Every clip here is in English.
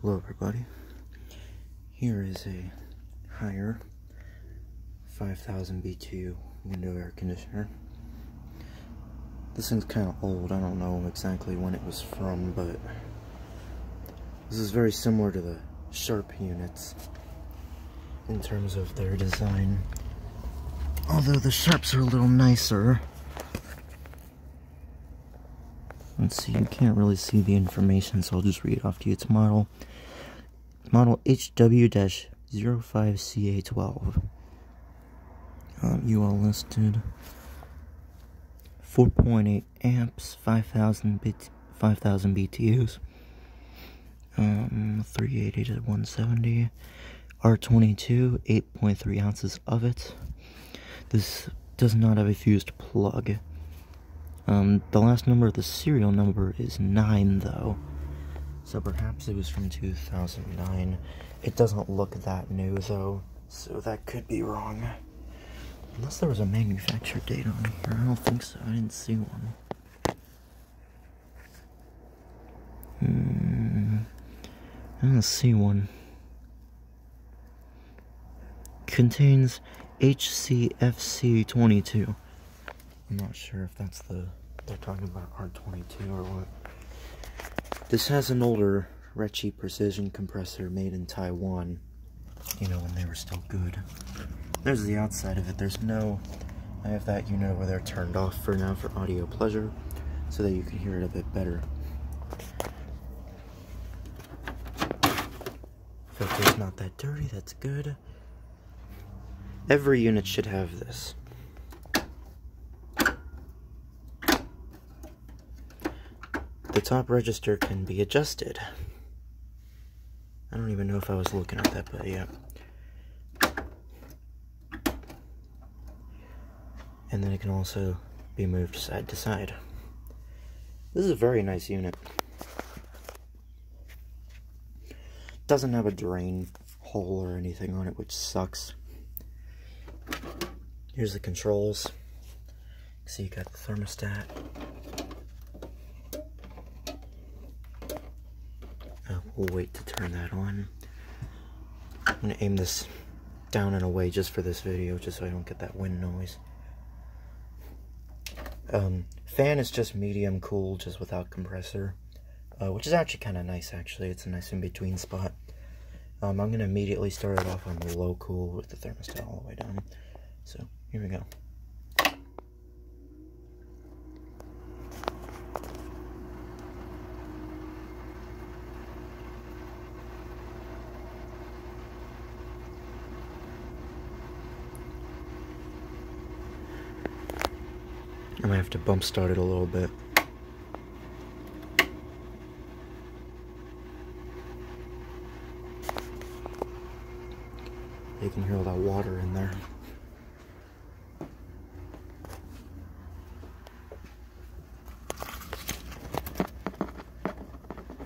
Hello everybody, here is a higher 5000 BTU window air conditioner. This thing's kind of old, I don't know exactly when it was from, but this is very similar to the Sharp units in terms of their design. Although the Sharps are a little nicer. Let's see, you can't really see the information, so I'll just read it off to you. It's model HW-05CA12. UL listed 4.8 amps, 5000 BTUs, 380 to 170, R22, 8.3 ounces of it. This does not have a fused plug. The last number of the serial number is 9 though, so perhaps it was from 2009. It doesn't look that new though, so that could be wrong. Unless there was a manufacture date on here, I don't think so, I didn't see one. I don't see one. Contains HCFC22. I'm not sure if that's they're talking about R22 or what. This has an older Retchi precision compressor made in Taiwan, you know, when they were still good. There's the outside of it. I have that unit over there turned off for now for audio pleasure, so that you can hear it a bit better. Filter's not that dirty, that's good. Every unit should have this. The top register can be adjusted. I don't even know if I was looking at that, but yeah. And then it can also be moved side to side. This is a very nice unit. Doesn't have a drain hole or anything on it, which sucks. Here's the controls. See, you got the thermostat. We'll wait to turn that on. I'm gonna aim this down and away just for this video, just so I don't get that wind noise. Fan is just medium cool, just without compressor, which is actually kind of nice, actually. It's a nice in-between spot. I'm gonna immediately start it off on the low cool with the thermostat all the way down. So, here we go. I might have to bump start it a little bit. You can hear all that water in there.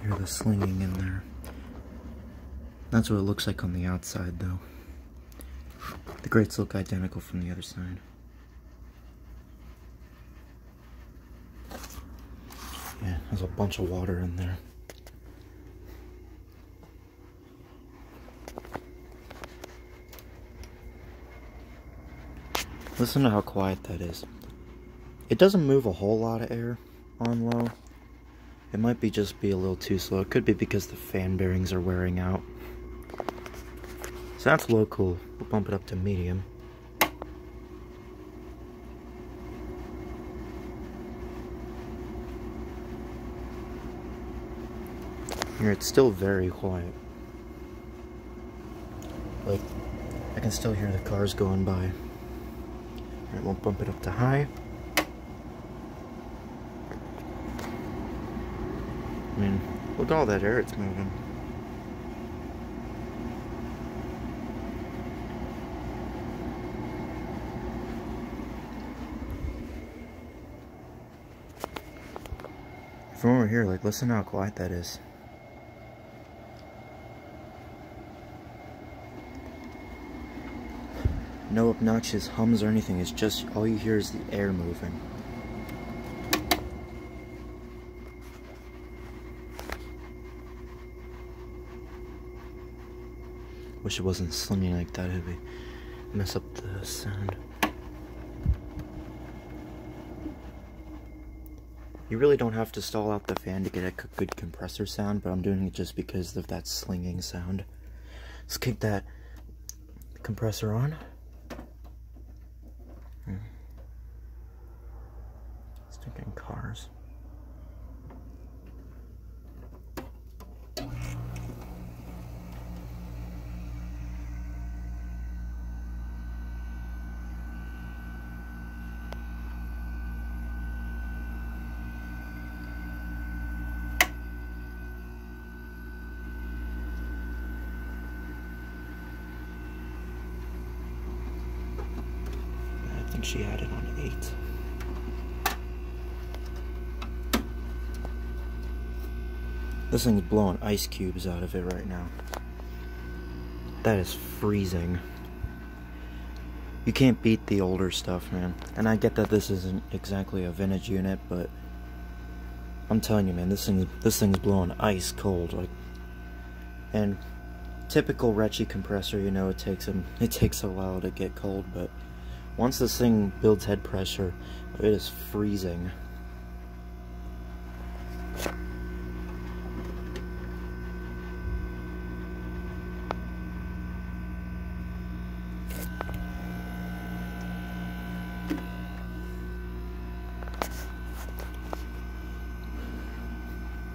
Hear the slinging in there. That's what it looks like on the outside though. The grates look identical from the other side. Yeah, there's a bunch of water in there. Listen to how quiet that is. It doesn't move a whole lot of air on low. It might be just be a little too slow. It could be because the fan bearings are wearing out. So that's low cool. We'll bump it up to medium. Here, it's still very quiet. Like, I can still hear the cars going by. Alright, we'll bump it up to high. I mean, look at all that air it's moving. From over here, like, listen how quiet that is. No obnoxious hums or anything, it's just all you hear is the air moving. Wish it wasn't slinging like that, it'd mess up the sound. You really don't have to stall out the fan to get a good compressor sound, but I'm doing it just because of that slinging sound. Let's kick that compressor on. Stick in cars. I think she had it on 8. This thing's blowing ice cubes out of it right now. That is freezing. You can't beat the older stuff, man. And I get that this isn't exactly a vintage unit, but I'm telling you, man, this thing's blowing ice cold. Like, and typical Recce compressor, you know, it takes a while to get cold, but once this thing builds head pressure, it is freezing.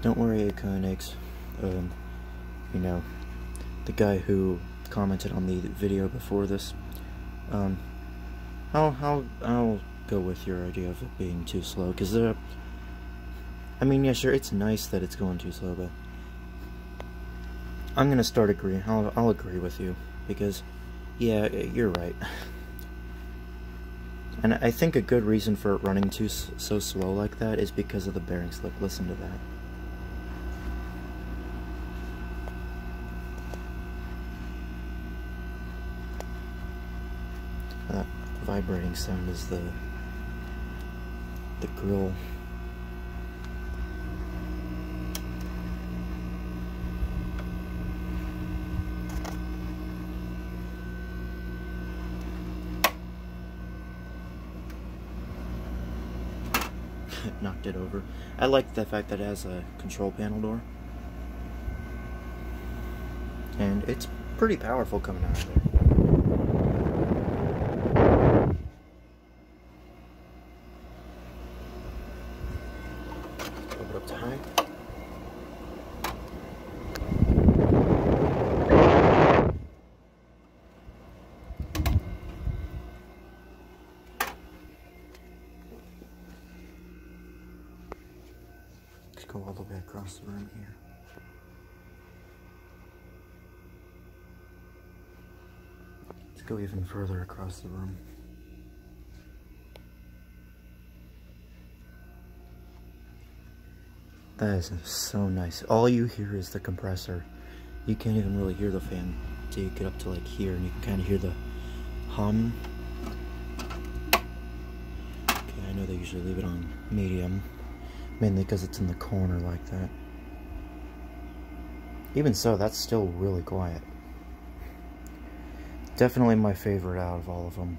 Don't worry, Koenigs. You know, the guy who commented on the video before this. I'll go with your idea of it being too slow, because I mean, yeah, sure, it's nice that it's going too slow, but I'm gonna start agreeing. I'll agree with you, because yeah, you're right. And I think a good reason for it running so slow like that is because of the bearing slip. Listen to that. That vibrating sound is the grill. Knocked it over. I like the fact that it has a control panel door. And it's pretty powerful coming out of there. Open it up to high. Let's go all the way across the room here. Let's go even further across the room. That is so nice. All you hear is the compressor. You can't even really hear the fan until you get up to like here, and you can kind of hear the hum. Okay, I know they usually leave it on medium, mainly because it's in the corner like that. Even so, that's still really quiet. Definitely my favorite out of all of them.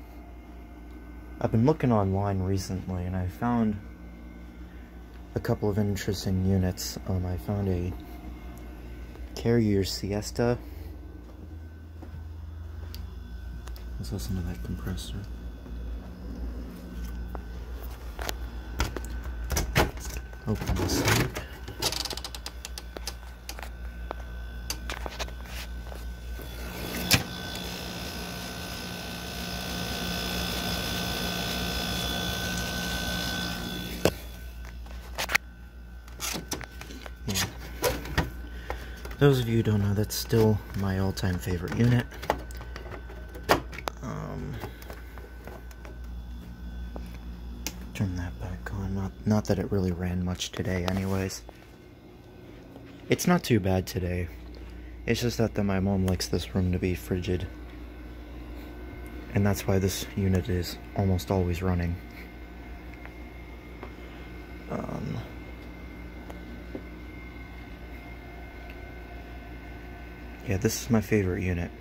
I've been looking online recently, and I found a couple of interesting units. I found a Carrier Siesta. Let's listen to that compressor. Open this up. Those of you who don't know, that's still my all-time favorite unit. Turn that back on. Not that it really ran much today anyways. It's not too bad today. It's just that my mom likes this room to be frigid. And that's why this unit is almost always running. Yeah, this is my favorite unit.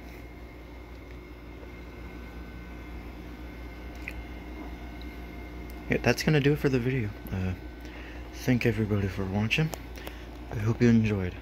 yeah, that's gonna do it for the video. Thank everybody for watching. I hope you enjoyed.